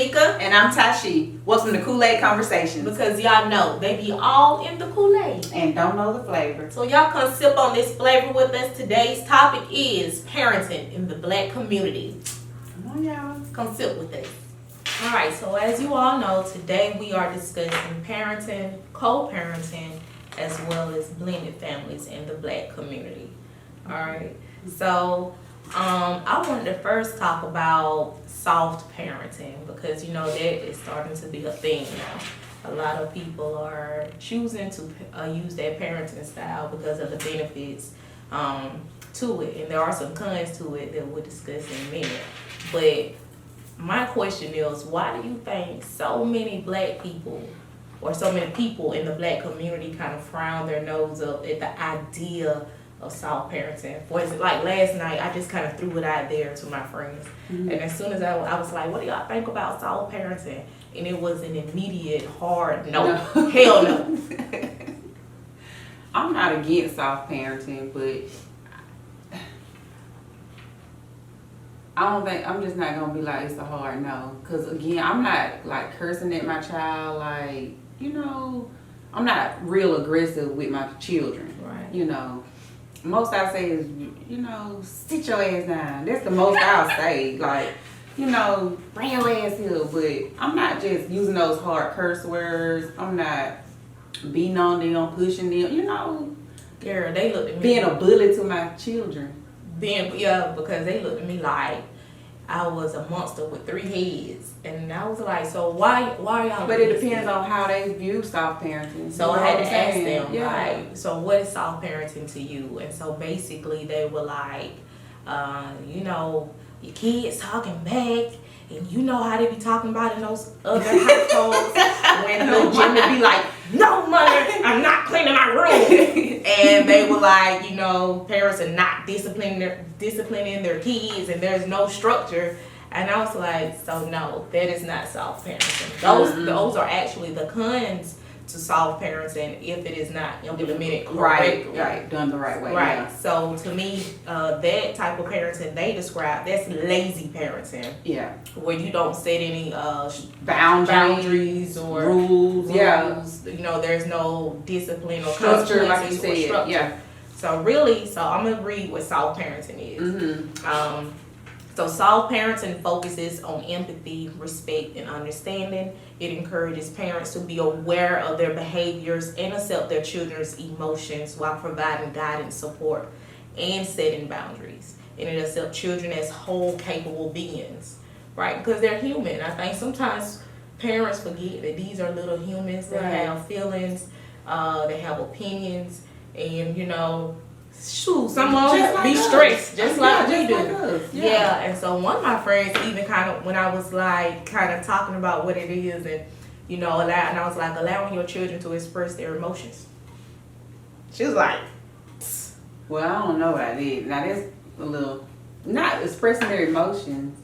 Shamekia. And I'm Tashee. Welcome to Konversation. Because y'all know they be all in the Kool-Aid and don't know the flavor. So y'all come sip on this flavor with us. Today's topic is parenting in the Black community. Come on, y'all. Come sip with us. Alright, so as you all know, today we are discussing parenting, co-parenting, as well as blended families in the Black community. Alright, so I wanted to first talk about soft parenting because that is starting to be a thing now. A lot of people are choosing to use that parenting style because of the benefits to it, and there are some cons to it that we'll discuss in a minute. But my question is, why do you think so many Black people or so many people in the Black community kind of frown their nose up at the idea of soft parenting? For instance, like last night, I just kind of threw it out there to my friends. Mm-hmm. And as soon as I was like, what do y'all think about soft parenting? And it was an immediate hard no. Hell no. I'm not against soft parenting, but I'm just not going to be like, it's a hard no. Because again, I'm not like cursing at my child. Like, I'm not real aggressive with my children. Right. Most I say is, sit your ass down. That's the most I'll say. Like, bring your ass here. But I'm not just using those hard curse words. I'm not beating on them, pushing them, Girl, they looked at me. Being a bully to my children. Because they looked at me like I was a monster with 3 heads. And I was like, so why y'all? But it depends on how they view soft parenting. So I had to ask them, like, so what is soft parenting to you? And so basically they were like, your kids talking back, and you know how they be talking about in those other households when little Jimmy be like, no, mother, I'm not cleaning my room. And they were like, parents are not disciplining their kids, and there's no structure. And I was like, so no, that is not soft parenting. Those are actually the cons to soft parenting if it is not implemented correctly. Right, done the right way. Right. Yeah. So to me, that type of parenting they describe, that's lazy parenting. Yeah. Where you don't set any boundaries or rules. Yeah. There's no discipline or structure, like you said. Structure. Yeah. So I'm gonna read what soft parenting is. Mm-hmm. So soft parenting focuses on empathy, respect, and understanding. It encourages parents to be aware of their behaviors and accept their children's emotions while providing guidance, support, and setting boundaries. And it accepts children as whole, capable beings, right? Because they're human. I think sometimes parents forget that these are little humans that have feelings, they have opinions, and some of them be stressed just like we do. Yeah, and so one of my friends even kind of, when I was like kind of talking about what it is and and I was like, allowing your children to express their emotions. She was like, well, I don't know what I did. Now that's a little, not expressing their emotions.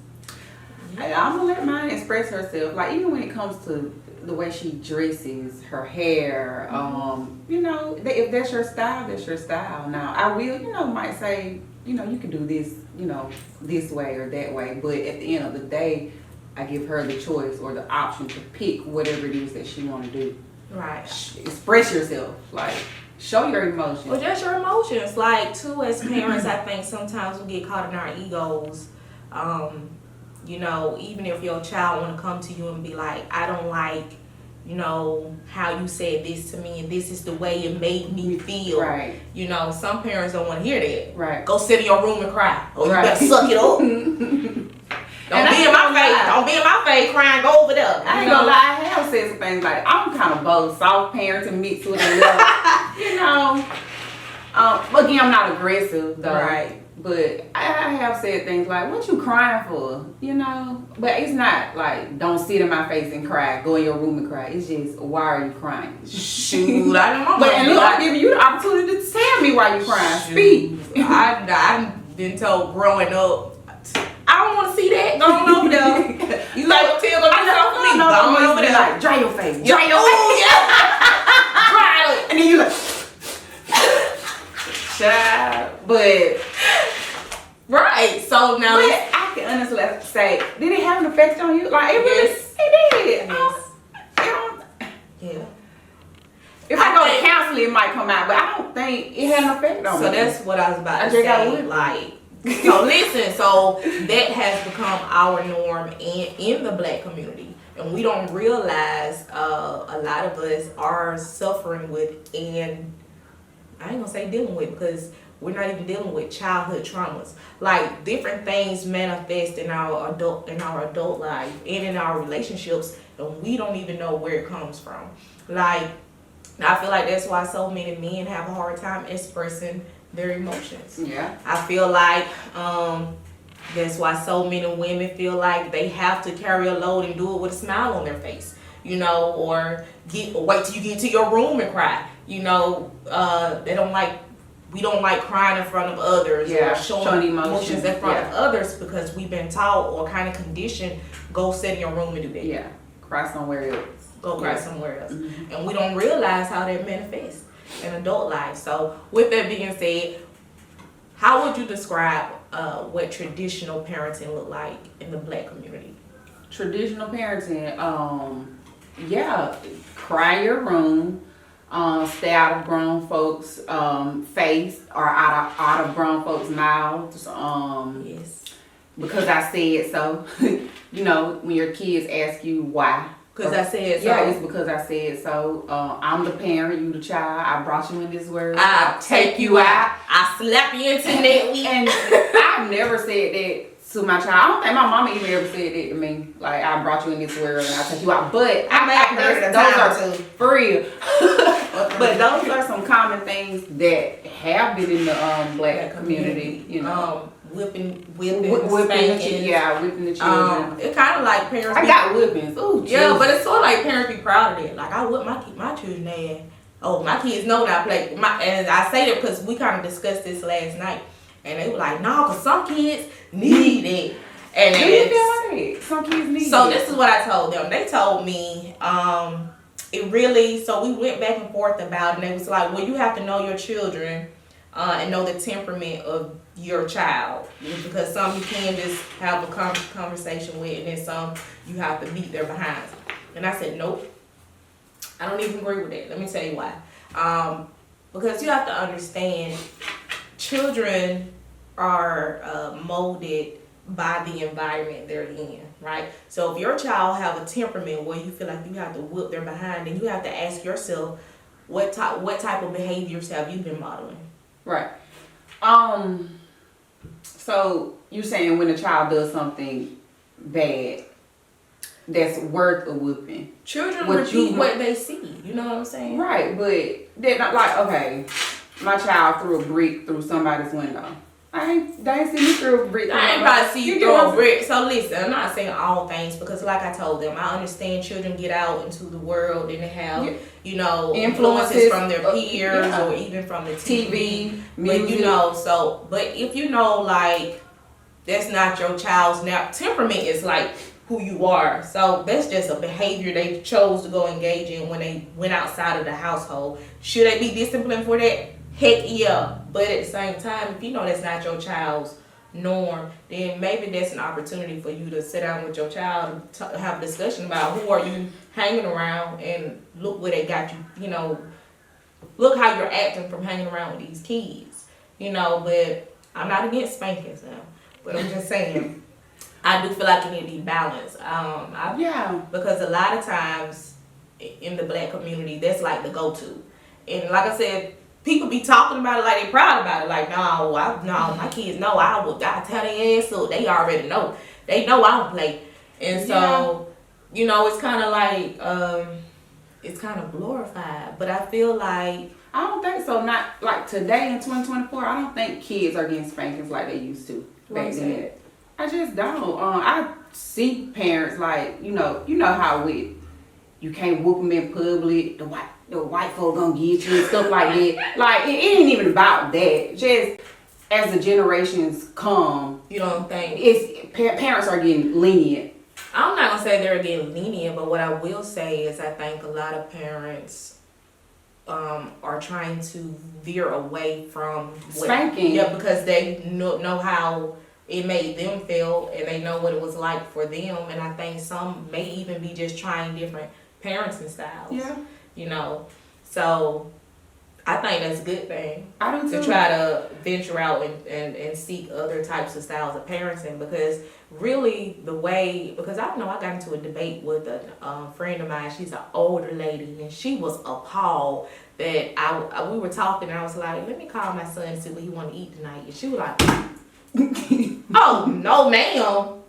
I'm gonna let mine express herself. Like even when it comes to the way she dresses, her hair, if that's your style, that's your style. Now I will, might say, you can do this, this way or that way. But at the end of the day, I give her the choice or the option to pick whatever it is that she want to do. Right. Express yourself, like show your emotions. Well, just your emotions. Like too, as parents, I think sometimes we get caught in our egos. Even if your child want to come to you and be like, I don't like, how you said this to me and this is the way it made me feel. Right. Some parents don't want to hear that. Right. Go sit in your room and cry. Or you better suck it up. Don't be in my face. Don't be in my face crying. Go over there. I ain't gonna lie. I have said some things like, I'm kind of both soft parenting mixed with a little, again, I'm not aggressive though. Right. But I have said things like, what you crying for? But it's not like, don't sit in my face and cry, go in your room and cry. It's just, why are you crying? Shoot, I don't know. But and look, I'm giving you the opportunity to tell me why you crying. Speak. I've been told growing up, I don't want to see that. Go on over there. You like to tell them yourself for me. Go on over there. Like, dry your face. Dry your face. Dry it. And then you like, child. But right. So now I can honestly say, did it have an effect on you? Like it really, Yeah. If I go to counseling, it might come out, but I don't think it had an effect on me. So that's what I was about to just got say. whipped. Like, so listen, so that has become our norm in the black community. And we don't realize a lot of us are suffering with, and I ain't gonna say dealing with, because we're not even dealing with childhood traumas. Like, different things manifest in our adult life and in our relationships, and we don't even know where it comes from. Like, I feel like that's why so many men have a hard time expressing their emotions. Yeah. I feel like that's why so many women feel like they have to carry a load and do it with a smile on their face, you know, or wait till you get to your room and cry. You know, we don't like crying in front of others, or showing emotions in front of others, because we've been taught or kind of conditioned, go sit in your room and do that. Yeah, cry somewhere else. Go cry somewhere else. And we don't realize how that manifests in adult life. So with that being said, how would you describe what traditional parenting look like in the black community? Traditional parenting, cry in your room, stay out of grown folks' face, or out of grown folks' mouths. Yes. Because I said so. You know, when your kids ask you why. Because I said so. Yeah, it's because I said so. I'm the parent, you the child. I brought you in this world. I'll take you out. I slap you into that week. And I've never said that to my child. I don't think my mama even ever said that to me. Like, I brought you in this world and I'll take you out. But I may have heard it a time or two. For real. But those are some common things that have been in the black community, you know. Whipping whipping the children. It kind of like parents. I got whippings. Ooh, yeah, but it's sort of like parents be proud of it. Like, I whip my children ass. Oh, my kids know that I play. And I say that because we kind of discussed this last night, and they were like, "No, because some kids need it." And some kids need it. So this is what I told them. They told me, it really. So we went back and forth about it, and they was like, "Well, you have to know your children." And know the temperament of your child, because some you can just have a conversation with, and then some you have to beat their behinds. And I said, nope, I don't even agree with that. Let me tell you why. Because you have to understand, children are molded by the environment they're in, right? So if your child have a temperament where you feel like you have to whip their behind, then you have to ask yourself, what type of behaviors have you been modeling? Right. So you're saying when a child does something bad that's worth a whooping. Children repeat what they see. You know what I'm saying? Right, but they're not like, okay, my child threw a brick through somebody's window. They ain't see me throw a brick. I ain't about to see you throw a brick. So listen, I'm not saying all things, because like I told them, I understand children get out into the world and they have, you know, influences from their peers or even from the TV. Music. But you know, but if you know, like, that's not your child's temperament is like who you are. So that's just a behavior they chose to go engage in when they went outside of the household. Should they be disciplined for that? Heck yeah. But at the same time, if you know that's not your child's norm, then maybe that's an opportunity for you to sit down with your child and have a discussion about who are you hanging around, and look where they got you, you know, look how you're acting from hanging around with these kids, you know. But I'm not against spankings now, but I'm just saying, I do feel like it need to be balanced. Because a lot of times in the black community, that's like the go-to. And like I said, people be talking about it like they proud about it. Like, no, my kids know I tell their ass up. They already know. They know I don't play. And so, you know, it's kind of like, it's kind of glorified. But I feel like, I don't think so. Not like today in 2024. I don't think kids are getting spankings like they used to back then. I just don't. I see parents like, you know how you can't whoop them in public. The white folk gonna get you and stuff like that. Like, it ain't even about that. Just as the generations come, you don't think parents are getting lenient. I'm not gonna say they're getting lenient, but what I will say is I think a lot of parents are trying to veer away from spanking. Yeah, because they know how it made them feel, and they know what it was like for them. And I think some may even be just trying different parenting styles. Yeah. you know. So I think that's a good thing. I do too. To try to venture out and seek other types of styles of parenting, because really because I know I got into a debate with a friend of mine. She's an older lady, and she was appalled that we were talking, and I was like, let me call my son and see what he want to eat tonight. And she was like, oh, no, ma'am.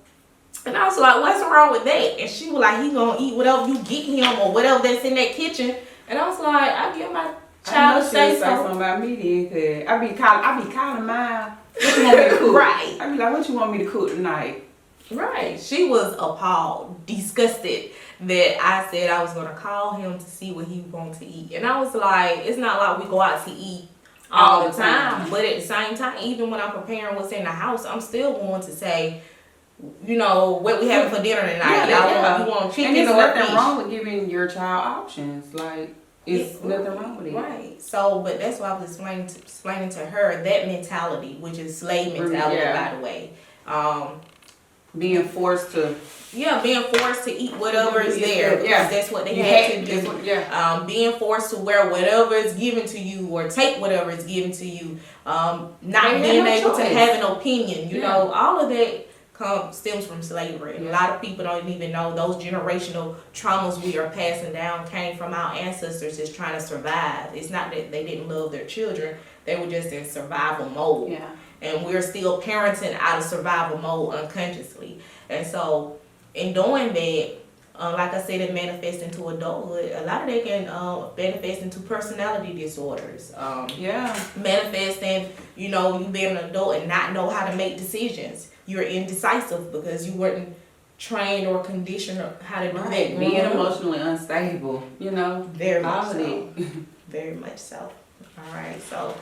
And I was like, what's wrong with that? And she was like, he gonna eat whatever you get him or whatever that's in that kitchen. And I was like, I give my child to say something about me then, cause I be calling mine. What you want me to cook? Right. I be like, what you want me to cook tonight? Right. She was appalled, disgusted that I said I was gonna call him to see what he wanted to eat. And I was like, it's not like we go out to eat all the time, but at the same time, even when I'm preparing what's in the house, I'm still going to say, you know, what we having for dinner tonight. You want chicken and or there's nothing fish. wrong with giving your child options. Like, it's nothing wrong with it. Right. So, but that's why I was explaining to her that mentality, which is slave mentality, by the way. Being forced to eat whatever is there because that's what they had to do. Being forced to wear whatever is given to you or take whatever is given to you. Not being able to have an opinion. You know, all of that stems from slavery. And a lot of people don't even know those generational traumas we are passing down came from our ancestors just trying to survive. It's not that they didn't love their children. They were just in survival mode. Yeah. And we're still parenting out of survival mode unconsciously. And so in doing that, like I said, it manifests into adulthood. A lot of they can manifest into personality disorders. Manifesting, you know, you being an adult and not know how to make decisions. You're indecisive because you weren't trained or conditioned how to do that. Being emotionally unstable, you know. Very much so. Very much so. All right, so,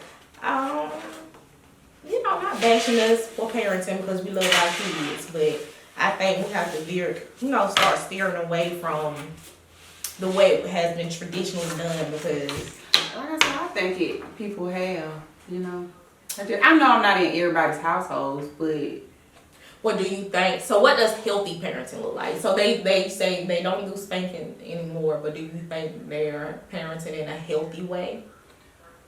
you know, not bashing us for parenting because we love our kids, but I think we have to start steering away from the way it has been traditionally done because, like I said, I think people have, you know. I know I'm not in everybody's households, but. What do you think? So what does healthy parenting look like? So they say they don't do spanking anymore, but do you think they're parenting in a healthy way?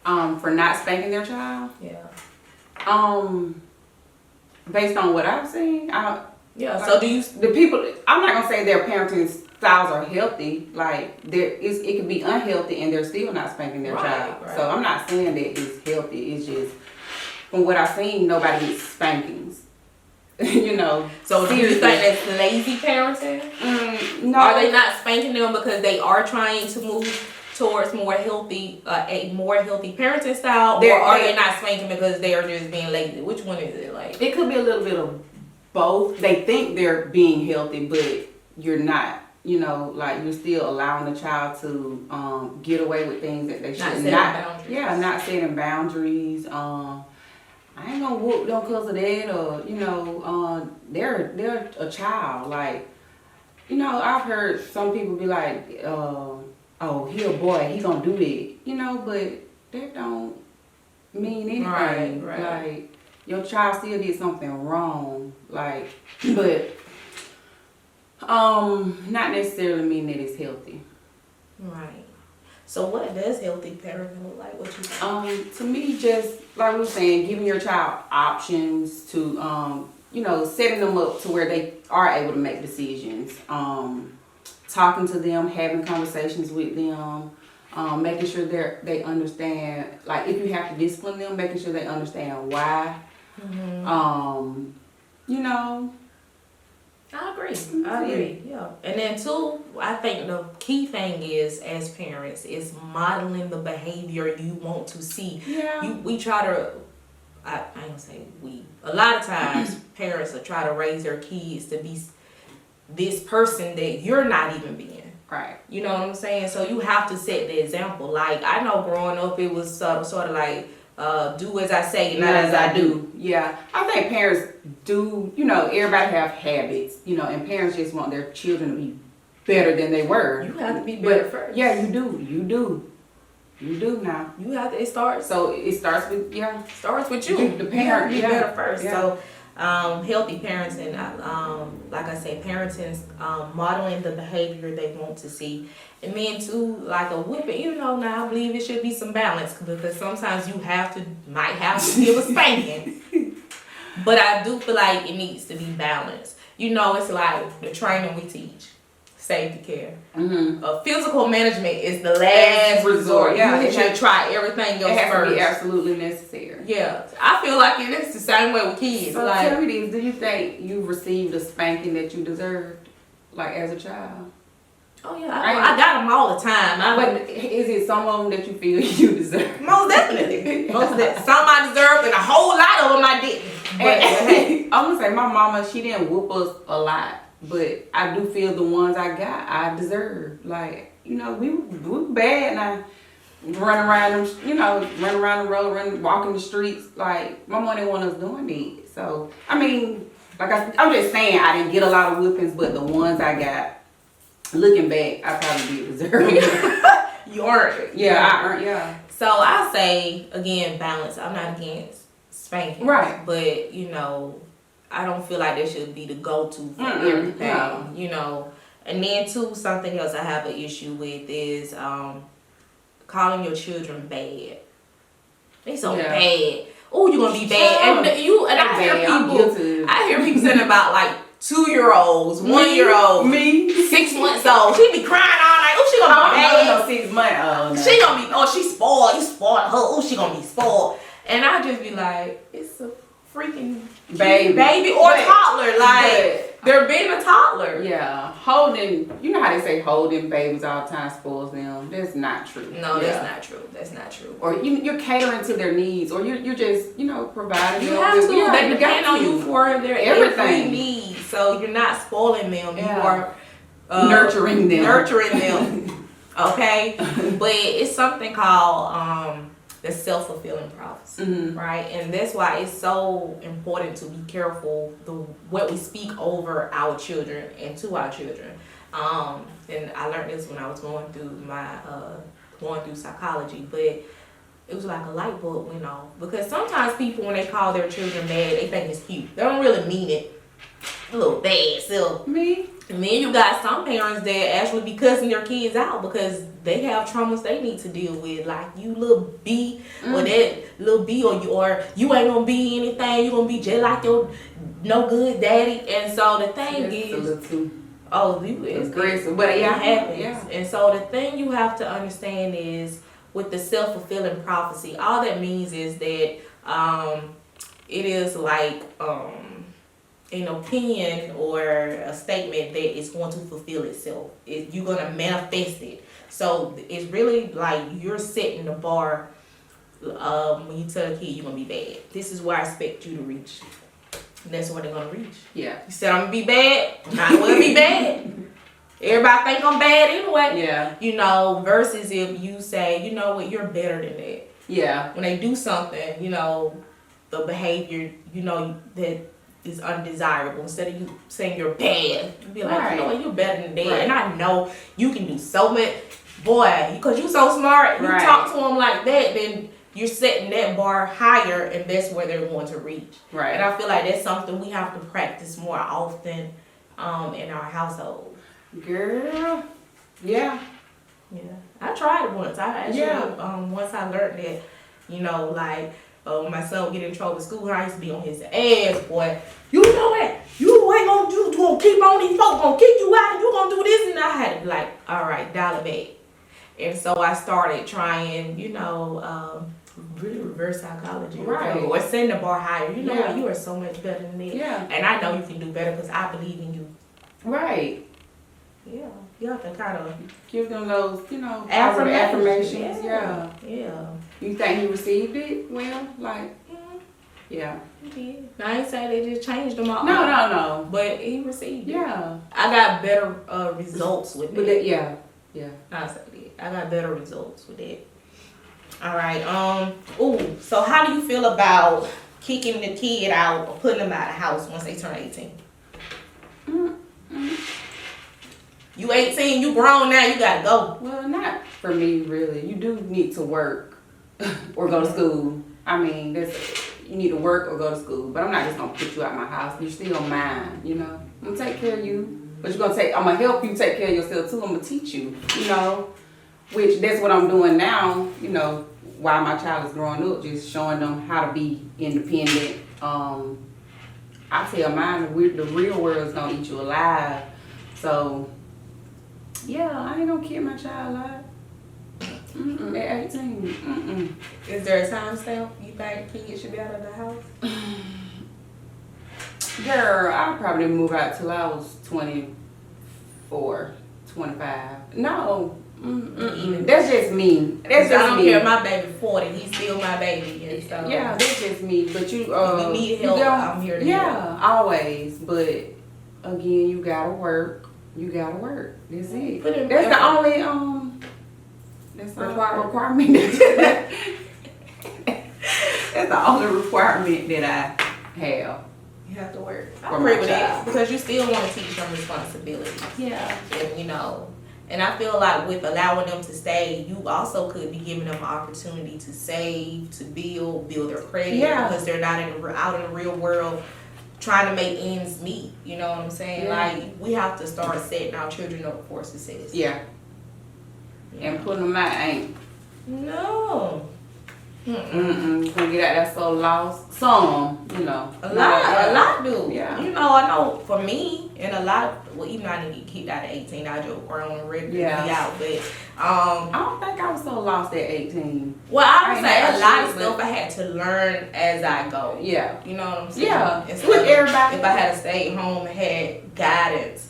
For not spanking their child? Yeah. Based on what I've seen, so do you? The people, I'm not gonna say their parenting styles are healthy. Like it can be unhealthy and they're still not spanking their child. Right. So I'm not saying that it's healthy. It's just from what I've seen, nobody gets spankings. You know. So do you think that's lazy parenting? No. Are they not spanking them because they are trying to move towards more healthy, a more healthy parenting style, or are they not spanking because they are just being lazy? Which one is it? Like, it could be a little bit of both. They think they're being healthy, but you're not. You know, like you're still allowing the child to get away with things that they should not. Yeah, not setting boundaries. I ain't gonna whoop them because of that, or you know, they're a child. Like, you know, I've heard some people be like, oh, he a boy, he gonna do that, you know, but that don't mean anything. Right. Like, your child still did something wrong, like, but not necessarily mean that it's healthy. Right. So what does healthy parenting look like? What you think? To me, just like we were saying, giving your child options to, you know, setting them up to where they are able to make decisions. Talking to them, having conversations with them, making sure they understand. Like if you have to discipline them, making sure they understand why. Mm-hmm. You know. I agree. Yeah. And then too, I think the key thing is, as parents, is modeling the behavior you want to see. Yeah. We try to, I ain't gonna say we, a lot of times parents will try to raise their kids to be this person that you're not even being. Right. You know what I'm saying? So you have to set the example. Like, I know growing up, it was sort of like, do as I say, not as I do. Yeah. I think parents do, you know, everybody have habits, you know, and parents just want their children to be better than they were. You have to be better first. Yeah, you do. You do now. You have to, it starts with with you. The parent, be better first. Yeah. So, Healthy parenting, like I said, parenting, modeling the behavior they want to see. And then too, like a whipping, now I believe it should be some balance because sometimes you might have to give a spanking. But I do feel like it needs to be balanced. It's like the training we teach. Safety care. Physical management is the last resort. Yeah, You should try everything else it has first. to be absolutely necessary. Yeah, I feel like it's the same way with kids. So like, tell me this: do you think you received a spanking that you deserved, like as a child? Oh yeah, I got them all the time. But is it some of them that you feel you deserve? Most definitely. Some I deserved, and a whole lot of them I didn't. But hey, I'm gonna say my mama, she didn't whoop us a lot. But I do feel the ones I got, I deserve. Like, we were bad, and I run around the road, walking the streets. Like, my mom didn't want us doing it. So, I mean, I'm just saying I didn't get a lot of whippings, but the ones I got, looking back, I probably did deserve it. You earned it. Yeah, I earned, yeah. So, I say, again, balance. I'm not against spanking. Right. But, I don't feel like that should be the go-to for everything, And then too, something else I have an issue with is calling your children bad. They so bad. Oh, you gonna be bad, and I hear people saying about like 2-year-olds, 1-year-olds, me, 6 months old. She be crying all night. Oh, she gonna be bad. 6 months old. She gonna be. Oh, she spoiled. You spoiled her. Oh, she gonna be spoiled. And I just be like, it's a freaking baby or toddler. Like, they're being a toddler. Yeah, holding. You know how they say holding babies all the time spoils them. That's not true. No, that's not true. That's not true. Or you're catering to their needs, or you're just providing. You have to. They depend on you for their every everything. need. So you're not spoiling them. Yeah. You are nurturing them. Okay, but it's something called the self-fulfilling prophecy, right? And that's why it's so important to be careful what we speak over our children and to our children. And I learned this when I was going through psychology, but it was like a light bulb went off, because sometimes people, when they call their children bad, they think it's cute. They don't really mean it. A little bad self. Me. And then you got some parents that actually be cussing their kids out because they have traumas they need to deal with, like you little B or that little B, or you ain't gonna be anything. You gonna be just like your no good daddy. And so the thing is, a little too it's aggressive, but it happens. Yeah. And so the thing you have to understand is, with the self-fulfilling prophecy, all that means is that it is like an opinion or a statement that is going to fulfill itself. You're going to manifest it. So it's really like you're setting the bar when you tell a kid you're going to be bad. This is where I expect you to reach. And that's where they're going to reach. Yeah. You said I'm going to be bad. I will be bad. Everybody think I'm bad anyway. Yeah. Versus if you say, you know what, you're better than that. Yeah. When they do something, the behavior, that is undesirable, instead of you saying you're bad, you be like, you know what, you're better than that. Right. And I know you can do so much, boy, because you're so smart. You talk to them like that, then you're setting that bar higher, and that's where they're going to reach. Right. And I feel like that's something we have to practice more often in our household. Girl. Yeah. Yeah. I tried it once. I actually once I learned that, my son would get in trouble at school, I used to be on his ass, boy. You know that you ain't gonna keep on, these folks gonna kick you out, and you gonna do this, and I had to be like, all right, dial it back. And so I started trying, really reverse psychology. Right. Or setting the bar higher. You know what? You are so much better than that. Yeah. And I know you can do better because I believe in you. Right. Yeah. You have to kind of give them those, affirmations. Yeah. You think he received it well? Like, yeah. He did. I ain't say they just changed them all. No. But he received it. Yeah. I got better results with it. Yeah. I said it. I got better results with it. All right. So how do you feel about kicking the kid out or putting them out of the house once they turn 18? You 18, you grown now, you gotta go. Well, not for me, really. You do need to work or go to school. I mean, you need to work or go to school, but I'm not just gonna put you out my house. You're still mine, you know. I'm gonna take care of you, but I'm gonna help you take care of yourself too. I'm gonna teach you, you know, which that's what I'm doing now, you know, while my child is growing up, just showing them how to be independent. I tell mine the real world is gonna eat you alive. So yeah, I ain't gonna kill my child alive. At 18. Is there a time stamp you think kids should be out of the house? Girl, I probably move out till I was 24, 25. No. That's just me. That's just I don't me. care. My baby 40. He's still my baby. And so Yeah, that's just me. But you, if you need help, I'm here to help. Yeah, always. But again, you gotta work. You gotta work. That's it. Put in That's the effort. only that's the requirement. That's the only requirement that I have. You have to work. I For agree my with that child. because you still want to teach them responsibility. Yeah. And you know, and I feel like with allowing them to stay, you also could be giving them an opportunity to save, to build their credit, Yeah. because they're not out in the real world trying to make ends meet. You know what I'm saying? Yeah. Like we have to start setting our children up for success. Yeah. And putting them out ain't. No. You gonna get out there so lost. Some, you know. A lot do. Yeah. You know, I know for me, and a lot, well, even though I didn't get kicked out at 18, I just grown and ready to be out. But, I don't think I was so lost at 18. well, I would say ain't a lot of actually, stuff I had to learn as I go. Yeah. You know what I'm saying? Yeah. Instead With of everybody. If I had stayed home and had guidance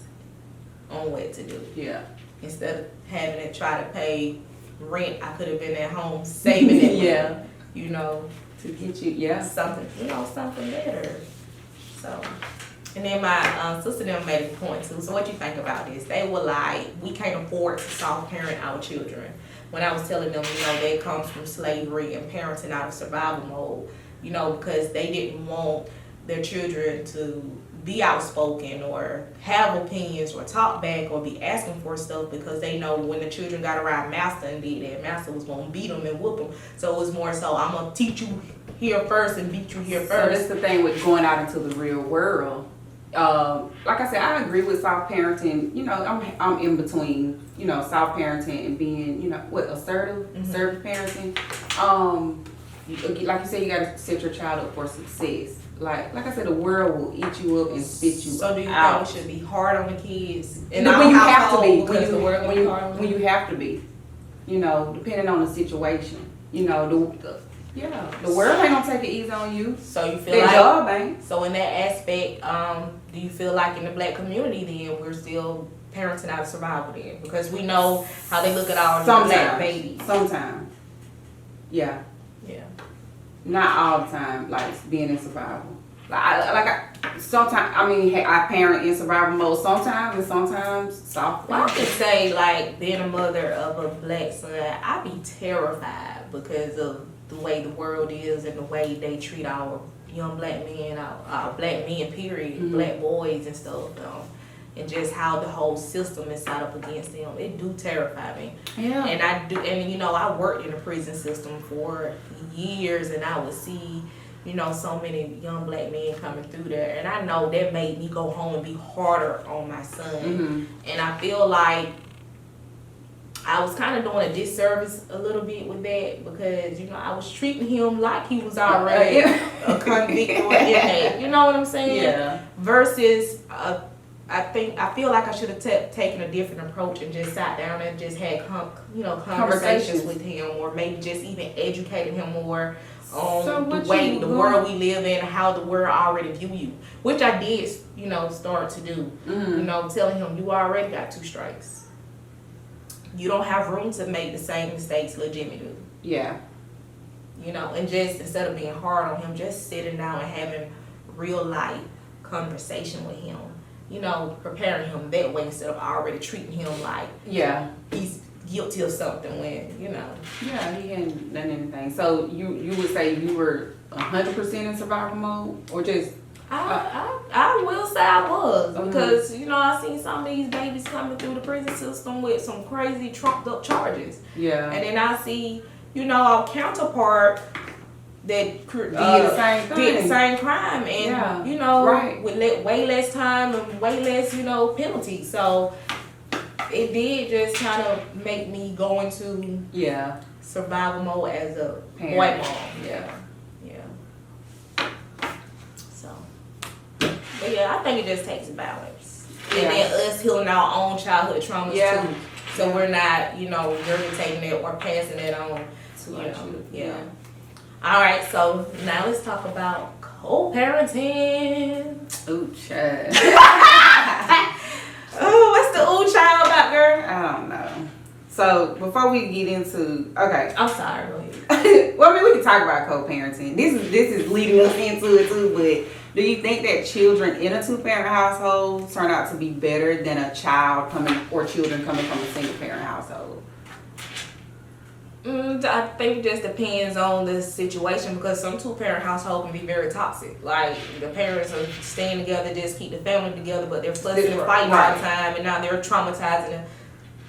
on what to do. Yeah. Instead of having to try to pay rent, I could have been at home saving it. Yeah. You know. To get you, Something better. So, and then my sister them made a point too. So what you think about this? They were like, we can't afford to soft parent our children. When I was telling them, you know, that comes from slavery and parenting out of survival mode, you know, because they didn't want their children to be outspoken or have opinions or talk back or be asking for stuff, because they know when the children got around master and did that, master was going to beat them and whoop them. So it was more so, I'm going to teach you here first and beat you here So first. that's the thing with going out into the real world. Like I said, I agree with soft parenting. You know, I'm in between, you know, soft parenting and being, you know, assertive parenting. Like you said, you got to set your child up for success. Like I said, the world will eat you up and spit you So do you out. think we should be hard on the kids? When you have to be, because the world will be hard on when them? you have to be, you know, depending on the situation. You know, the world ain't gonna take it easy on you. So you feel Their like, job ain't. so in that aspect, do you feel like in the black community then we're still parenting out of survival then? Because we know how they look at our black babies. Sometimes. Yeah. Yeah. Not all the time, like being in survival. Sometimes, I mean, I parent in survival mode sometimes, and sometimes soft. Well, I could say, like, being a mother of a black son, I be terrified because of the way the world is and the way they treat our young black men, our black men, period, black boys and stuff, and just how the whole system is set up against them. It do terrify me. Yeah. And I do, and you know, I worked in the prison system for years, and I would see, you know, so many young black men coming through there, and I know that made me go home and be harder on my son. And I feel like I was kind of doing a disservice a little bit with that, because, you know, I was treating him like he was already a convict or inmate. You know what I'm saying? Yeah. Versus, I feel like I should have taken a different approach and just sat down and just had conversations with him, or maybe just even educated him more on the world we live in, how the world already view you, which I did, you know, start to do. You know, telling him, you already got 2 strikes. You don't have room to make the same mistakes Jimmy do. Yeah. You know, and just instead of being hard on him, just sitting down and having real life conversation with him. You know, preparing him that way instead of already treating him like he's guilty of something when, you know. Yeah, he hadn't done anything. So you would say you were 100% in survival mode, or just? I will say I was, because, you know, I seen some of these babies coming through the prison system with some crazy trumped up charges. Yeah. And then I see, you know, our counterpart that did the same thing. Did the same crime, and you know, with way less time and way less, you know, penalty. So it did just kind of make me go into survival mode as a white mom. Yeah. So, but yeah, I think it just takes a balance, and then us healing our own childhood traumas too. So we're not, you know, regurgitating it or passing it on to our children. Yeah. All right, so now let's talk about co-parenting. Ooh, child. Oh, what's the ooh child about, girl? I don't know. So before we get into, I'm sorry, go ahead. Well, I mean, we can talk about co-parenting. This is leading us into it too. But do you think that children in a two-parent household turn out to be better than a child children coming from a single-parent household? I think it just depends on the situation, because some two-parent household can be very toxic. Like, the parents are staying together, just keep the family together, but they're fussing and fighting all the time, and now they're traumatizing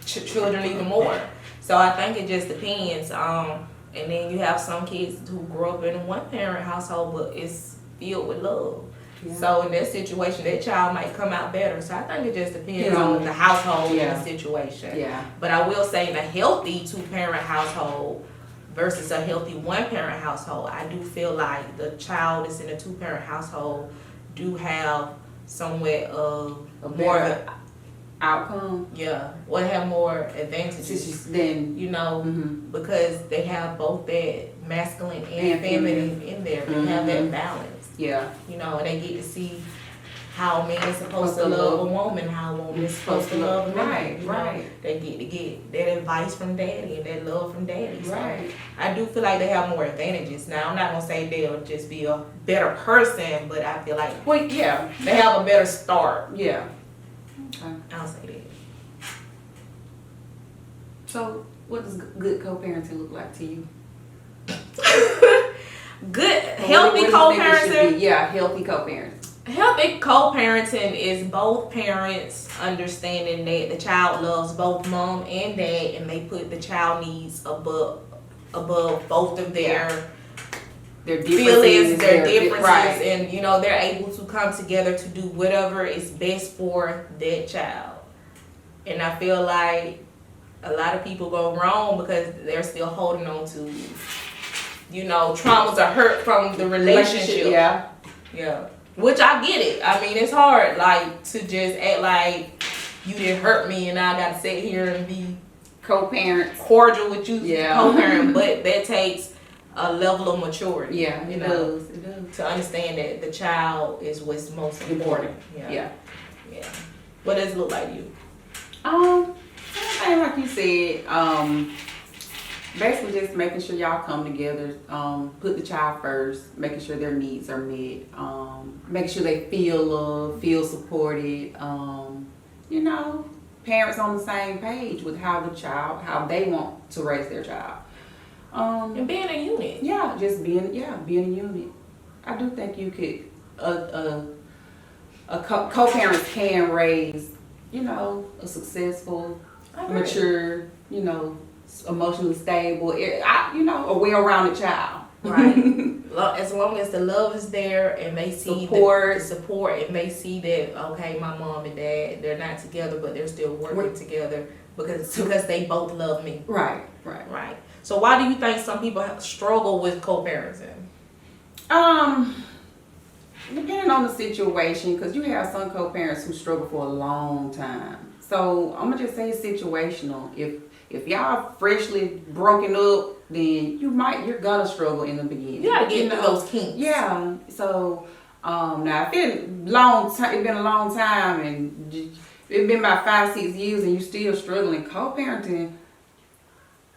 the children even more. So I think it just depends. And then you have some kids who grow up in a one-parent household, but it's filled with love. Yeah. So in that situation, that child might come out better. So I think it just depends on the household and the situation. Yeah. But I will say, in a healthy two-parent household versus a healthy one-parent household, I do feel like the child that's in a two-parent household do have somewhat of more outcome. Yeah. Or have more advantages than, you know, because they have both that masculine and feminine in there. They have that balance. Yeah. You know, and they get to see how a man is supposed to love a woman, how a woman is supposed to love a man. Right. They get to get that advice from daddy and that love from daddy. So I do feel like they have more advantages. Now, I'm not going to say they'll just be a better person, but I feel like, they have a better start. Yeah. Okay. I'll say that. So, what does good co-parenting look like to you? Good, healthy co-parenting. Yeah, healthy co-parenting. Healthy co-parenting is both parents understanding that the child loves both mom and dad, and they put the child needs above both of their feelings, their differences, and you know, they're able to come together to do whatever is best for that child. And I feel like a lot of people go wrong because they're still holding on to, you know, traumas or hurt from the relationship. Yeah. Which I get it. I mean, it's hard, like, to just act like you didn't hurt me and I got to sit here and be co-parent, cordial with you, co-parent. But that takes a level of maturity. Yeah, it does. To understand that the child is what's most important. Yeah. What does it look like to you? Same like you said. Basically just making sure y'all come together, put the child first, making sure their needs are met, making sure they feel loved, feel supported, you know, parents on the same page with how they want to raise their child. And being a unit. Yeah, just being a unit. I do think you could, co-parents can raise, you know, a successful, mature, you know, emotionally stable, you know, a well-rounded child. Right. As long as the love is there and they see the support, and they see that, okay, my mom and dad, they're not together, but they're still working together because they both love me. Right. So why do you think some people struggle with co-parenting? Depending on the situation, because you have some co-parents who struggle for a long time. So I'm gonna just say it's situational. If y'all freshly broken up, then you're gonna struggle in the beginning. You gotta get into those kinks. Yeah. So now if it's been a long time, and it's been about 5-6 years, and you still struggling co-parenting,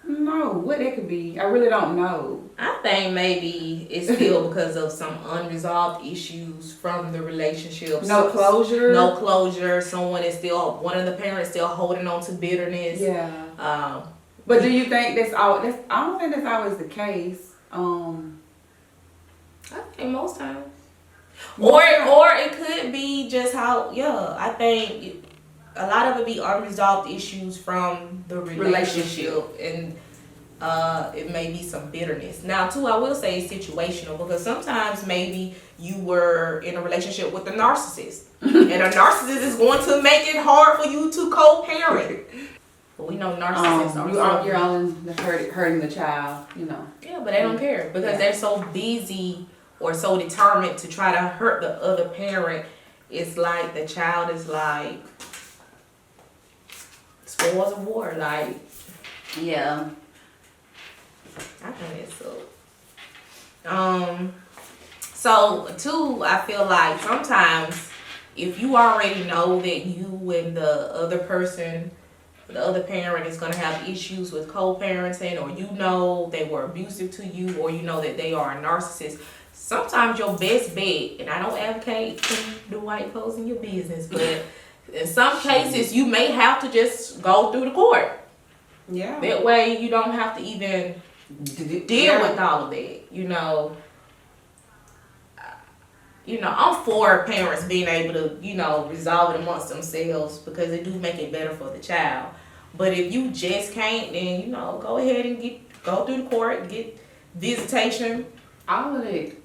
I don't know what it could be. I really don't know. I think maybe it's still because of some unresolved issues from the relationship. No closure. One of the parents still holding on to bitterness. Yeah. But do you think I don't think that's always the case. I think most times. Or it could be just how. Yeah, I think a lot of it be unresolved issues from the relationship. And it may be some bitterness. Now, too, I will say it's situational because sometimes maybe you were in a relationship with a narcissist, and a narcissist is going to make it hard for you to co-parent. But we know narcissists you're only hurting the child, you know. Yeah, but they don't care because they're so busy or so determined to try to hurt the other parent. It's like the child is like spoils of war, like. Yeah. I think it's so. So too, I feel like sometimes if you already know that you and the other person, the other parent is gonna have issues with co-parenting, or you know they were abusive to you, or you know that they are a narcissist, sometimes your best bet, and I don't advocate the white clothes in your business, but in some cases you may have to just go through the court. Yeah. That way you don't have to even deal with all of that, you know. I'm for parents being able to, resolve it amongst themselves because it do make it better for the child. But if you just can't, then go ahead and go through the court, get visitation, all of that,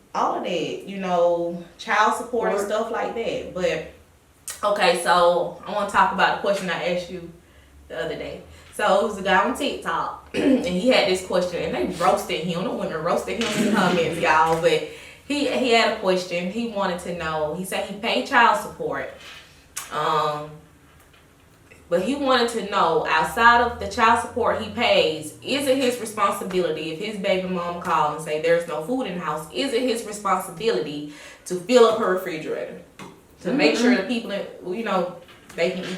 child support and stuff like that. But okay, so I want to talk about the question I asked you the other day. So it was a guy on TikTok, and he had this question, and they roasted him. The women roasted him in the comments, y'all. But he had a question. He wanted to know. He said he paid child support, but he wanted to know, outside of the child support he pays, is it his responsibility if his baby mom calls and say there's no food in the house? Is it his responsibility to fill up her refrigerator to make sure the people, they can eat?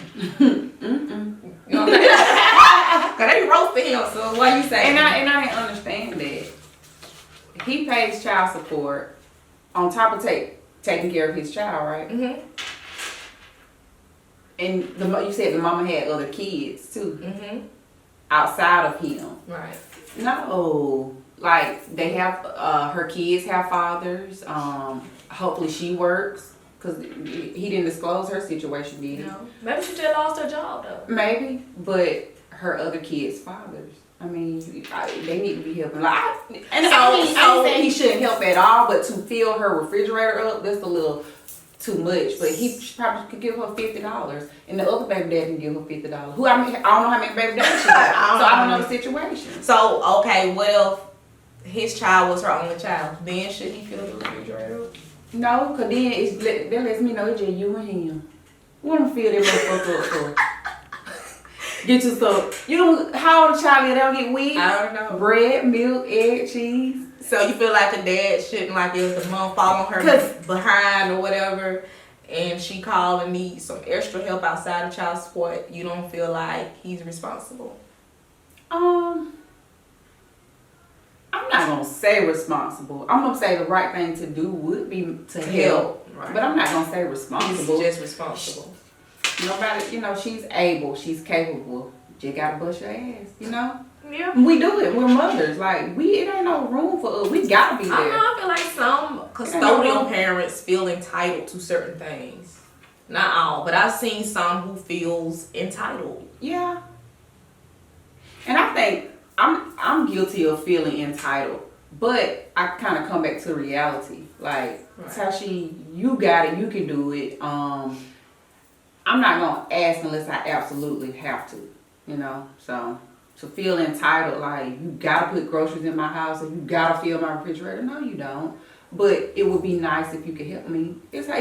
Cause they roasted him, so what you say? And I didn't understand that. He pays child support on top of taking care of his child, right? Mm-hmm. And you said the mama had other kids too, outside of him. Right. No, like they have her kids have fathers. Hopefully she works, because he didn't disclose her situation, did he? No. Maybe she just lost her job though. Maybe, but her other kids' fathers. I mean, they need to be helping. Like, so he shouldn't help at all. But to fill her refrigerator up, that's a little too much. But he probably could give her $50, and the other baby dad can give her $50. I don't know how many baby dads she got, so I don't know the situation. So okay, what if his child was her only child? Then should he fill the refrigerator up? No, cause then that lets me know it's just you and him. What am I fill that motherfucker up for? Get you some. How old a child is? They don't get weed? I don't know. Bread, milk, egg, cheese. So you feel like a dad shouldn't, like if the mom fall on her behind or whatever, and she call and needs some extra help outside of child support, you don't feel like he's responsible? I'm not gonna say responsible. I'm gonna say the right thing to do would be to help. Right. But I'm not gonna say responsible. He's just responsible. Nobody, she's able, she's capable. Just gotta bust your ass, Yeah. We do it. We're mothers. Like, it ain't no room for us. We gotta be there. I feel like some custodial parents feel entitled to certain things. Not all, but I've seen some who feels entitled. Yeah. And I think I'm guilty of feeling entitled. But I kind of come back to reality. Like, Tashee, you got it. You can do it. I'm not going to ask unless I absolutely have to, So, to feel entitled, like, you got to put groceries in my house or you got to fill my refrigerator. No, you don't. But it would be nice if you could help me. It's And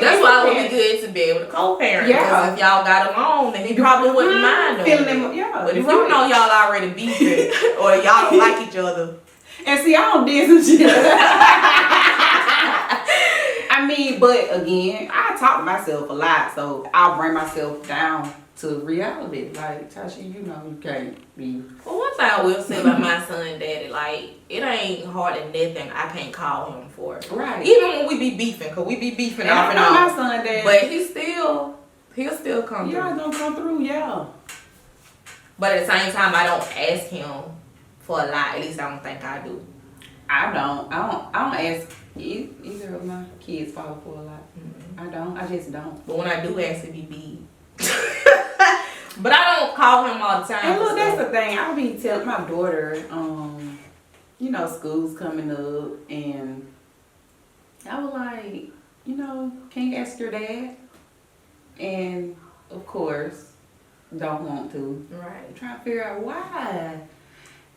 that's why it would be good to be able to co-parent. Yeah. Because if y'all got along, then he probably wouldn't mind doing it. Yeah. But if you know y'all already beefing or y'all don't like each other. And see, I don't diss and shit. But again, I talk to myself a lot, so I'll bring myself down to reality. Like, Tashee, you can't be. Well, one thing I will say about my son, daddy, like, it ain't hardly nothing I can't call him for. Right. Even when we be beefing, because we be beefing off and on. My son, daddy. But he'll still come through. Yeah, he's gonna come through, yeah. But at the same time, I don't ask him for a lot. At least I don't think I do. I don't ask either of my kids' father for a lot. I just don't. But when I do ask, it be big. But I don't call him all the time. And look, that's the thing. I be telling my daughter, you know, school's coming up, and I was like, you know, can you ask your dad? And of course, don't want to. Right. I'm trying to figure out why.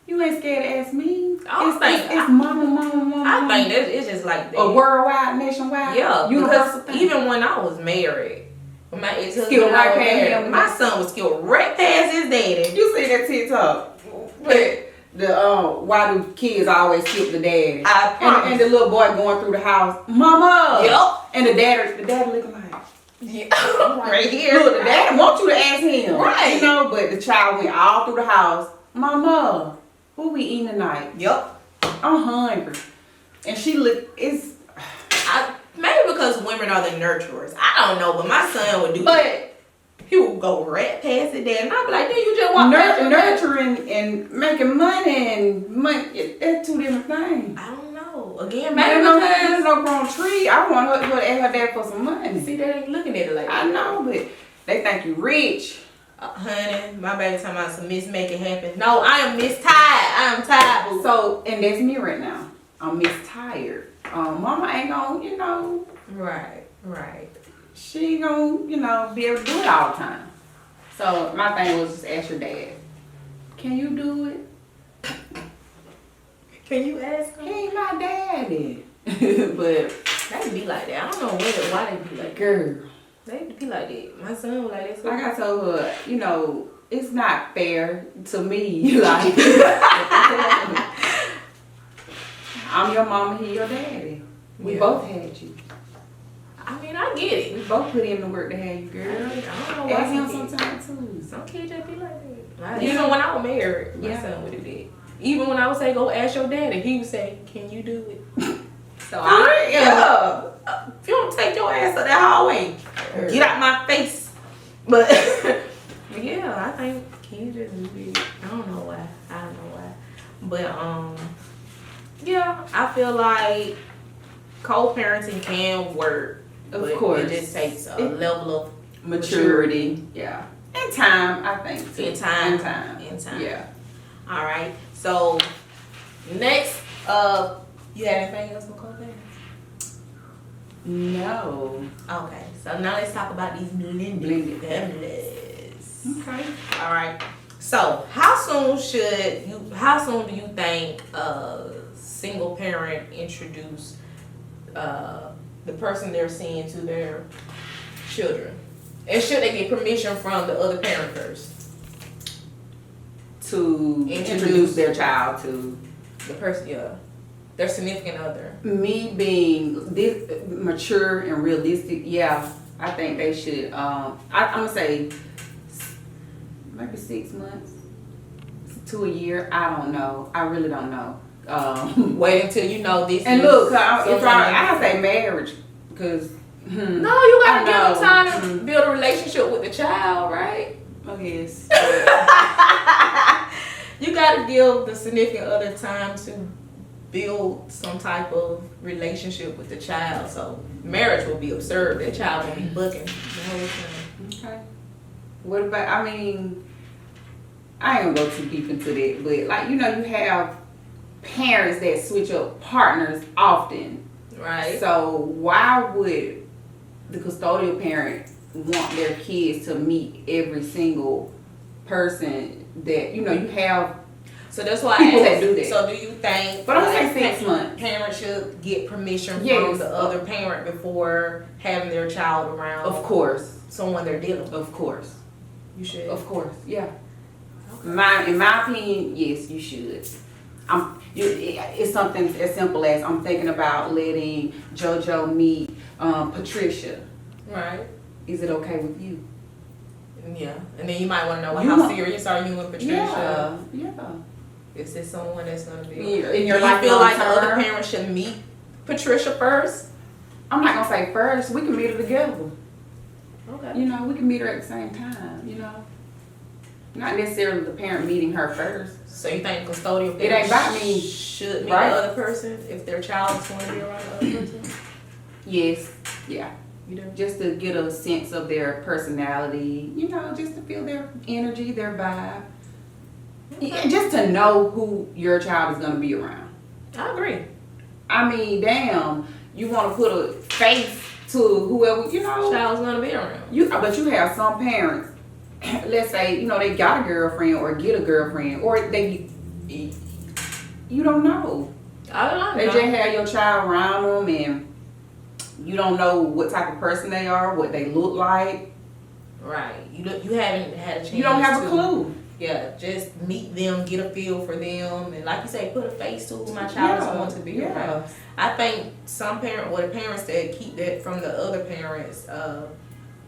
You ain't scared to ask me? It's mama. I think that it's just like that. A worldwide, nationwide, Yeah, universal because thing. even when I was married, when my ex-husband Skilled and I right were past married, him. my son was skilled right past his daddy. You see that TikTok? But the why do kids always skip the daddy? I promise. And the little boy going through the house, mama. Yep. And the daddy looking like, Yeah. Right here. look, the daddy want you to ask him, Right. You know, but the child went all through the house, mama. Who we eating tonight? Yep. I'm hungry. And she looked, Maybe because women are the nurturers. I don't know, but my son would do that. but He would go right past it, dad, and I'd be like, "Dude, you just walk past your dad." nurturing and making money, that's two different things. I don't know. Again, Man, maybe there's because no grown tree. I want her to ask her dad for some money. see, they ain't looking at it like that. I know, but they think you rich. Honey, my baby talking about some Miss Make It Happen. No, I am Miss Tired. I am tired, boo. So, and that's me right now. I'm tired. Mama ain't gonna, you know, Right. she ain't gonna, you know, be able to do it all the time. So my thing was just ask your dad, can you do it? Can you ask He him? ain't my daddy. But They be like that. I don't know why they be like that. girl, They be like that. My son was like that. like I told her, you know, it's not fair to me. Like, I'm your mama, he your daddy. We Yeah. both had you. I mean, I get it. We both put in the work to have you, I girl. don't know why Ask him some kids, sometimes too. some kids just be like that. Yeah. Even when I was married, my Yeah. son would do that. Even when I would say, go ask your daddy, he would say, can you do it? So if you don't take your ass to that hallway, get out my face. But yeah, I think kids just do it. I don't know why. But yeah, I feel like co-parenting can work. Of but course. it just takes a level of Maturity. Yeah. And time, I think. Too. in time. In time. Yeah. All right. So next, you had anything else for co-parents? No. Okay. So now let's talk about these blended families. Okay. All right. So how soon do you think a single parent introduce the person they're seeing to their children? And should they get permission from the other parent first? To introduce their child to The person, yeah. Their significant other. me being this mature and realistic, yeah, I think they should. I'm gonna say maybe 6 months to a year. I don't know. I really don't know. Wait until you know this. And is look, something I say marriage because No, you gotta I give them know. time to build a relationship with the child, right? I guess. You gotta give the significant other time to build some type of relationship with the child. So marriage will be absurd. That child will be booking the whole time. Okay. What about? I mean, I ain't gonna go too deep into that, but like you have parents that switch up partners often. Right. So why would the custodial parent want their kids to meet every single person that you have? So that's why People I that asked, do that. So do you think But I'm saying 6 months. parents should get permission from Yes. the other parent before having their child around Of course, someone they're dealing with? of course, You should. of course, yeah. Okay. In my opinion, yes, you should. It's something as simple as I'm thinking about letting JoJo meet Patricia. Right. Is it okay with you? Yeah. And then you might want to know, well, You how want- serious are you with Patricia? Yeah. Is this someone that's going to be? In your Do you life feel like the long other term? parent should meet Patricia first? I'm not gonna say first. We can meet her together. Okay. We can meet her at the same time. Not necessarily the parent meeting her first. So you think custodial It ain't parents about me, should meet right? the other person if their child is going to be around the other person? Yes. Yeah. You You do? Just to get a sense of their personality, you know, just to feel their energy, their vibe. Okay. And just to know who your child is going to be around. I agree. I mean, damn, you want to put a face to whoever, you know. Child's gonna be around. But you have some parents, let's say, you know, they got a girlfriend or get a girlfriend, or you don't know. I don't know. They just have your child around them, and you don't know what type of person they are, what they look like. Right. You haven't had a chance. You don't have a clue. Yeah, just meet them, get a feel for them, and like you say, put a face to who my child is going to be around. I think some the parents that keep that from the other parents,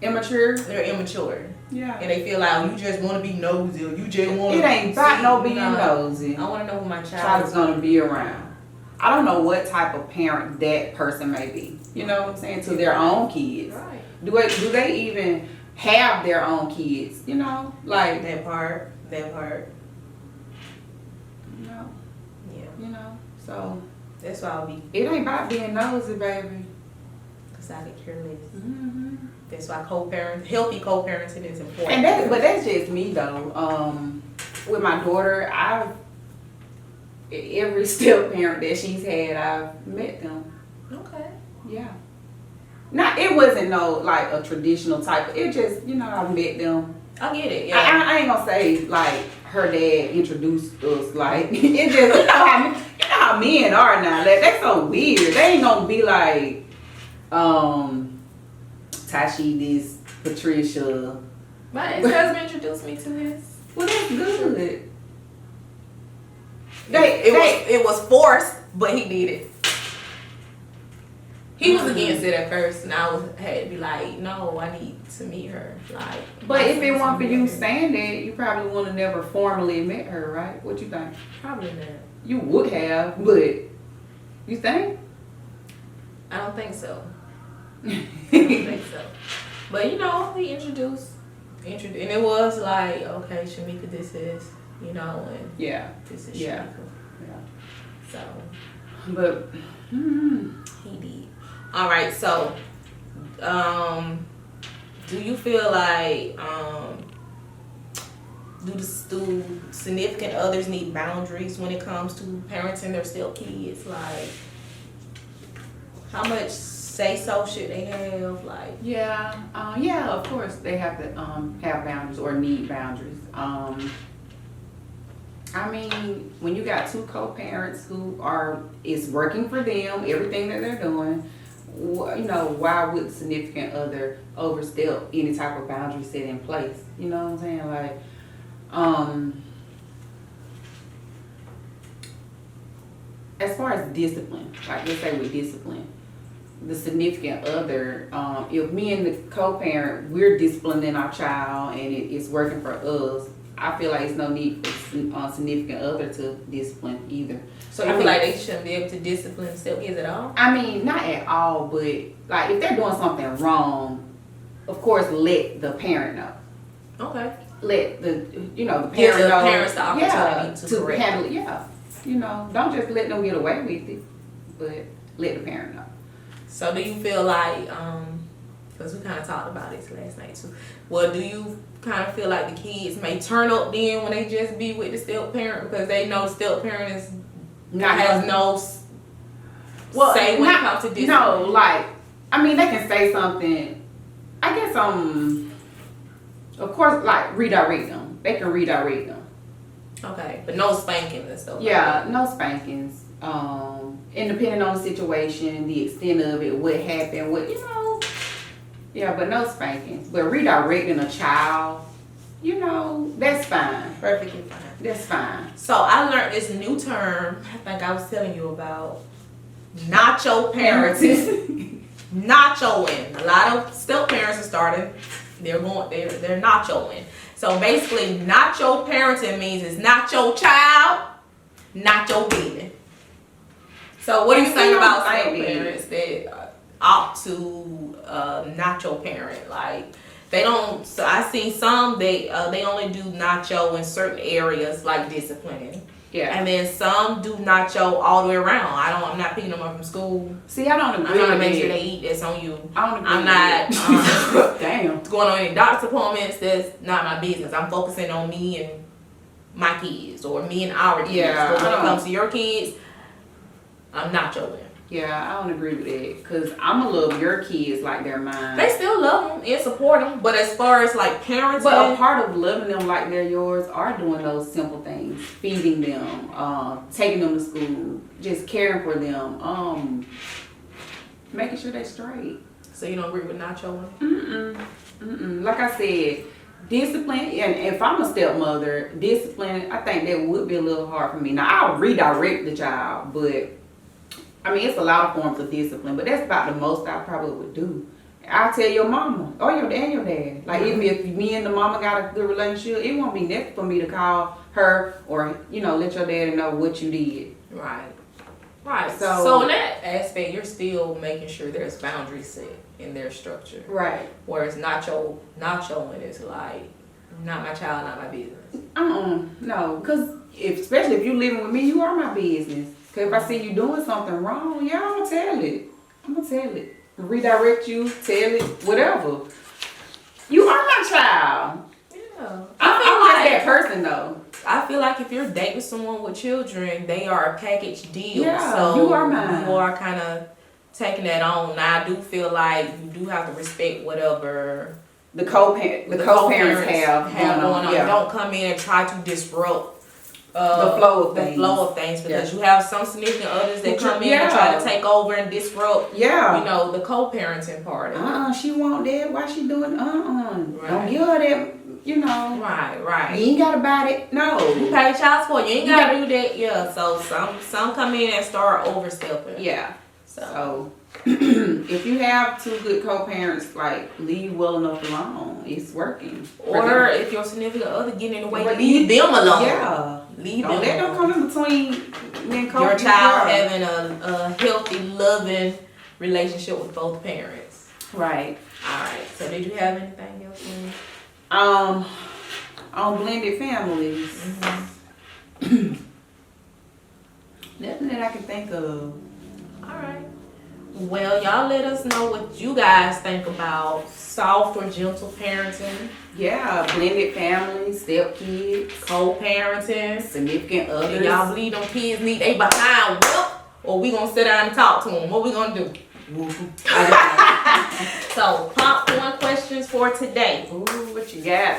Immature. they're immature. Yeah. And they feel like you just want to be nosy, or you just want to. It ain't about no being nosy. I want to know who my child is going to be around. I don't know what type of parent that person may be. You know what I'm saying? To their own kids. Right. Do they even have their own kids? You know, like that part. You know. Yeah. You know. So that's why I'll be. It ain't about being nosy, baby. Cause I could care less. Mm-hmm. That's why healthy co-parenting is important. But that's just me though. With my daughter, every step parent that she's had, I've met them. Okay. Yeah. It wasn't like a traditional type. It just, you know, I've met them. I get it. Yeah. I ain't gonna say like her dad introduced us. Like it just, you know how men are now. That's so weird. They ain't gonna be like, Tashee, this Patricia. My ex-husband introduced me to this. Well, that's good. It was forced, but he did it. He was against it at first, and I had to be like, no, I need to meet her. Like, but if it weren't for you saying that, you probably would have never formally met her, right? What you think? Probably not. You would have, but you think? I don't think so. I don't think so. But you know, he introduced, and it was like, okay, Shamekia, this is, you know, and this is Shamekia. Yeah. So, but he did. All right, so, do you feel like do significant others need boundaries when it comes to parenting their step kids? Like, how much say-so should they have? Like, yeah, of course they have to have boundaries or need boundaries. I mean, when you got two co-parents who it's working for them, everything that they're doing, you know, why would significant other overstep any type of boundary set in place? You know what I'm saying? Like, as far as discipline, like let's say with discipline, the significant other, if me and the co-parent, we're disciplining our child and it's working for us, I feel like it's no need for significant other to discipline either. So you feel like they shouldn't be able to discipline stepkids at all? I mean, not at all, but like if they're doing something wrong, of course, let the parent know. Okay. Let the parent give the know. Parents the opportunity to correct handle it. Yeah, you know, don't just let them get away with it, but let the parent know. So do you feel like, because we kind of talked about this last night too, well, do you kind of feel like the kids may turn up then when they just be with the step parent because they know the step parent is has no say when it comes to discipline? No, like, I mean, they can say something, I guess, of course, like, redirect them. They can redirect them. Okay, but no spankings and stuff. Yeah, like no spankings. And depending on the situation, the extent of it, what happened, but no spankings. But redirecting a child, that's fine. Perfectly fine. That's fine. So I learned this new term, I think I was telling you about, nacho parenting. Nachoing. A lot of step parents are starting, they're nachoing. So basically, nacho parenting means it's not your child, not your baby. So what do you think about step parents that opt to nacho parent? Like, they don't. So I seen some they only do nacho in certain areas like disciplining. Yeah. And then some do nacho all the way around. I'm not picking them up from school. See, I don't agree. I'm trying to with make sure it. they eat. That's on you. I don't agree. I'm not Damn. going on any doctor's appointments. That's not my business. I'm focusing on me and my kids, or me and our kids. Yeah, But when it comes to your kids, I'm nachoing. Yeah, I don't agree with that, because I'm going to love your kids like they're mine. They still love them and support them, but as far as like parenting, But a part of loving them like they're yours are doing those simple things. Feeding them, taking them to school, just caring for them, making sure they're straight. so you don't agree with nachoing? Like I said, discipline, and if I'm a stepmother, discipline, I think that would be a little hard for me. Now, I'll redirect the child, but I mean, it's a lot of forms of discipline, but that's about the most I probably would do. I'll tell your mama or your dad. Like, even if me and the mama got a good relationship, it won't be necessary for me to call her or, let your daddy know what you did. Right. Right. So- So in that aspect, you're still making sure there's boundaries set in their structure. Right. Whereas nachoing is like, not my child, not my business. No, because especially if you're living with me, you are my business. Because if I see you doing something wrong, yeah, I'm going to tell it. I'm going to tell it. Redirect you, tell it, whatever. You are my child. Yeah. I'm just that person, though. I feel like if you're dating someone with children, they are a package deal. Yeah, so you are mine. You are kind of taking that on. Now, I do feel like you do have to respect whatever The co-parents have going on. Yeah. Don't come in and try to disrupt the flow of things, because you have some significant others that come in and try to take over and disrupt the co-parenting part. She want that. Why she doing Right. Don't give her that, Right. You ain't gotta buy it. No. You pay child support, you ain't gotta do that. Yeah. So some come in and start overstepping. Yeah. So if you have two good co-parents, like, leave well enough alone. It's working. or if your significant other getting in the way, leave them alone. Yeah. Leave Don't them let them alone. come in between me and Your child having a healthy, loving relationship with both parents. Right. Alright, so did you have anything else? On blended families. Nothing that I can think of. Alright. Well, y'all let us know what you guys think about soft or gentle parenting, Yeah, blended families, step kids, co-parenting. significant Do others. y'all believe them kids need they behind whoop, or we gonna sit down and talk to them? What we gonna do? So, popcorn questions for today. Ooh, what you got?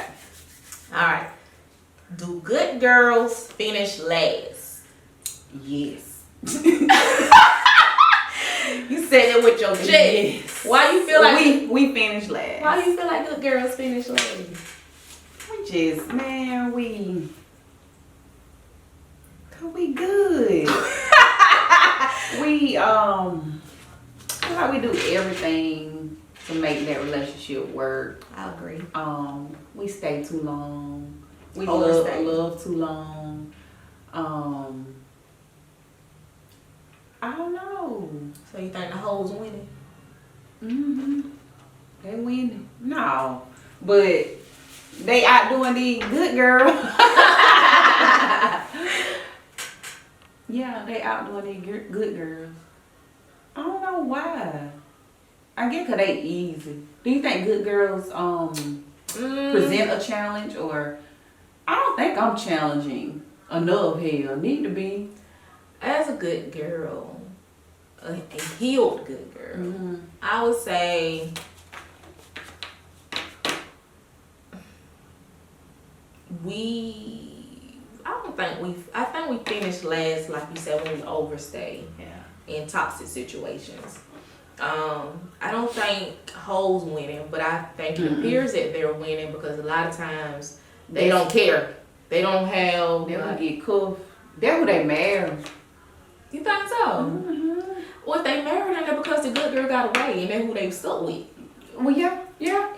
Alright. Do good girls finish last? Yes. You said it with your chest. Yes. Why you feel like we finished last? Why you feel like good girls finish last? We just, man, cause we good. We feel like we do everything to make that relationship work. I agree. We stay too long. We Overstay. love too long. I don't know. So you think the hoes winning? They winning. No. But they outdoing the good girl. Yeah, they outdoing the good girls. I don't know why. I guess 'cause they easy. Do you think good girls present a challenge, or I don't think I'm challenging enough. Hell, need to be. As a good girl, a healed good girl, I would say I think we finished last, like you said, when we overstay in toxic situations. I don't think hoes winning, but I think it appears that they're winning because a lot of times they don't care. They don't have. They don't get cuffed. That's who they marry. You think so? Well, if they married her because the good girl got away and that's who they stuck with. Well, yeah.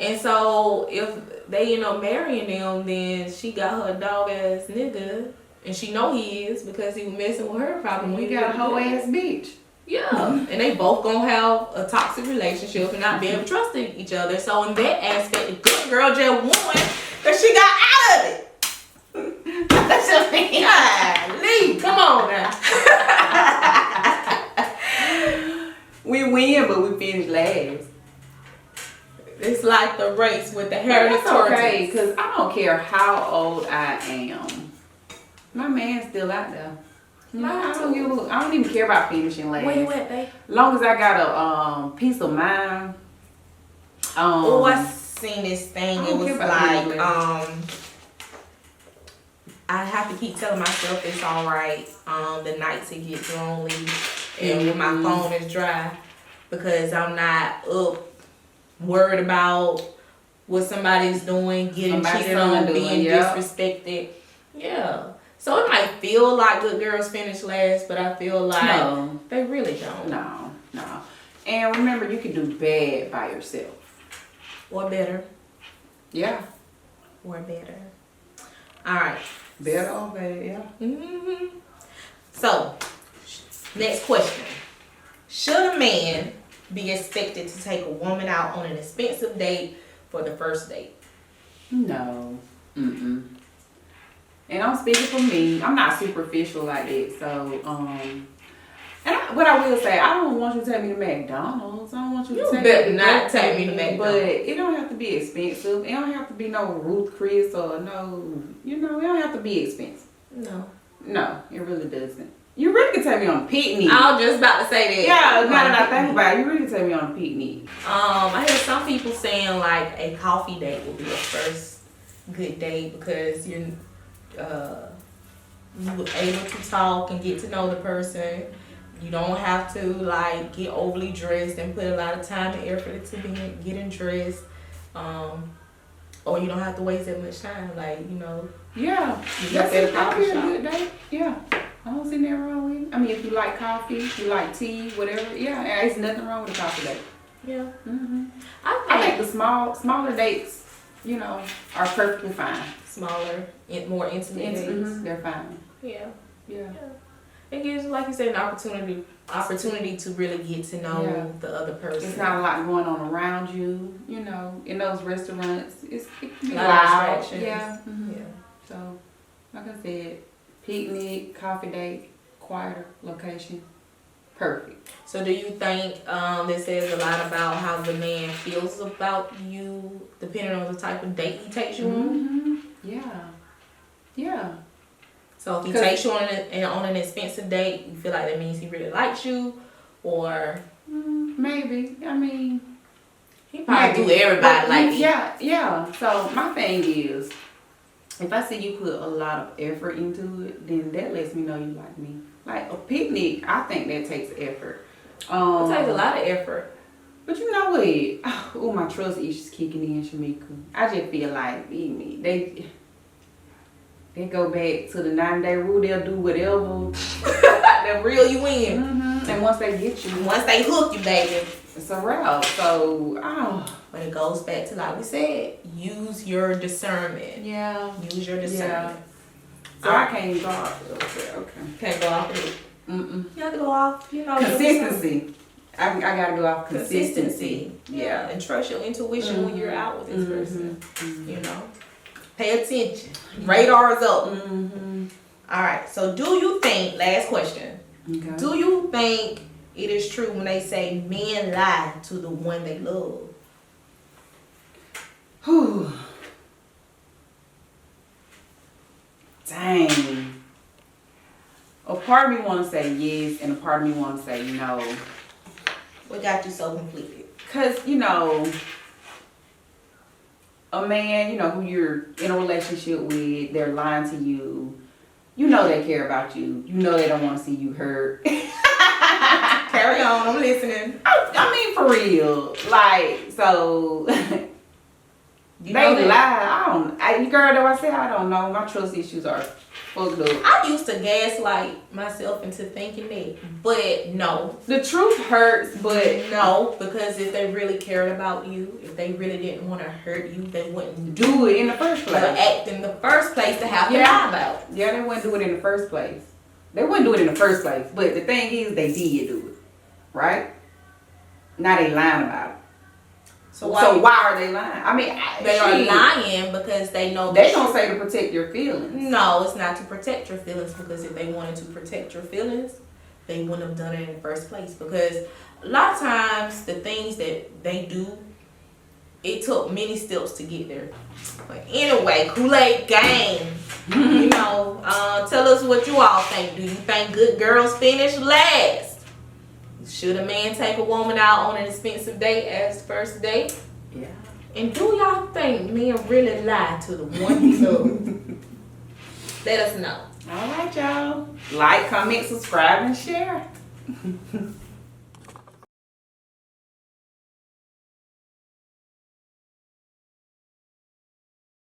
And so if they end up marrying them, then she got her dog ass nigga, and she know he is because he was messing with her probably when We he got a was whole good. ass bitch. Yeah, and they both gonna have a toxic relationship and not be able to trust each other. So in that aspect, the good girl just won because she got out of it. That's just me. Golly. on now. We win, but we finish last. It's like the race with the But heritage that's okay, because I don't care how old I am. My man's still out there. You know, I don't even care about finishing last. Where you at, babe? As long as I got a peace of mind. Oh, I seen this thing. It was like, I have to keep telling myself it's alright. The nights it gets lonely and when my phone is dry, because I'm not up worried about what somebody's doing, getting cheated on, being disrespected. Yeah. So it might feel like good girls finish last, but I feel like they really don't. No. And remember, you can do bad by yourself. Or better. Yeah. Or better. Alright. Better or bad, yeah. Mm-hmm. So, next question. Should a man be expected to take a woman out on an expensive date for the first date? No. And I'm speaking for me. I'm not superficial like that. So, what I will say, I don't want you to take me to McDonald's. I don't want you to take me to McDonald's. But it don't have to be expensive. It don't have to be no Ruth Chris or no, it don't have to be expensive. No, it really doesn't. You really can take me on a picnic. I was just about to say that. Yeah, now that I think about it, you really can take me on a picnic. I heard some people saying like a coffee date will be the first good date because you're able to talk and get to know the person. You don't have to like get overly dressed and put a lot of time and effort into getting dressed. Or you don't have to waste that much time. Like, Yeah. That's a good date. Yeah. I don't see nothing wrong with it. I mean, if you like coffee, if you like tea, whatever, yeah, there's nothing wrong with a coffee date. Yeah. I think the smaller dates, are perfectly fine. Smaller, more intimate dates. They're fine. Yeah. Yeah. It gives, like you said, an opportunity to really get to know the other person. It's not a lot going on around you, in those restaurants. It can be a lot loud. of distractions. Yeah. Yeah. So, like I said, picnic, coffee date, quieter location. Perfect. So do you think this says a lot about how the man feels about you, depending on the type of date he takes you on? Yeah. So if he takes you on an expensive date, you feel like that means he really likes you, or maybe. I mean, he probably do everybody like me. Yeah. So my thing is, if I see you put a lot of effort into it, then that lets me know you like me. Like a picnic, I think that takes effort. It takes a lot of effort. But you know what? Oh, my trust issues kicking in, Shamekia. I just feel like they go back to the 90-day rule. They'll do whatever. They'll reel you in. And once they get you, once they hook you, baby, it's a wrap. So, but it goes back to, like we said, use your discernment. Yeah. Use your discernment. Yeah. So I can't go off. Okay. Can't go off of it. You have to go off, consistency. I gotta go off consistency. Yeah. And trust your intuition when you're out with this person. Pay attention. Radar's up. All right. So do you think, last question, do you think it is true when they say men lie to the one they love? Whew. Dang. A part of me want to say yes, and a part of me want to say no. What got you so completed? Because, a man, who you're in a relationship with, they're lying to you. They care about you. They don't want to see you hurt. Carry on, I'm listening. I mean, for real. Like, so... They lie. Girl, though I say I don't know. My trust issues are fucked up. I used to gaslight myself into thinking that, but no. The truth hurts, but no, because if they really cared about you, if they really didn't want to hurt you, they wouldn't do it in the first place. Act in the first place to have to lie about. Yeah, they wouldn't do it in the first place. They wouldn't do it in the first place. But the thing is, they did do it, right? Now they lying about it. So why are they lying? I mean, they are lying because they know they don't say to protect your feelings. No, it's not to protect your feelings, because if they wanted to protect your feelings, they wouldn't have done it in the first place. Because a lot of times the things that they do, it took many steps to get there. But anyway, Kool-Aid gang, tell us what you all think. Do you think good girls finish last? Should a man take a woman out on an expensive date as first date? Yeah. And do y'all think men really lie to the one he loves? Let us know. All right, y'all. Like, comment, subscribe, and share.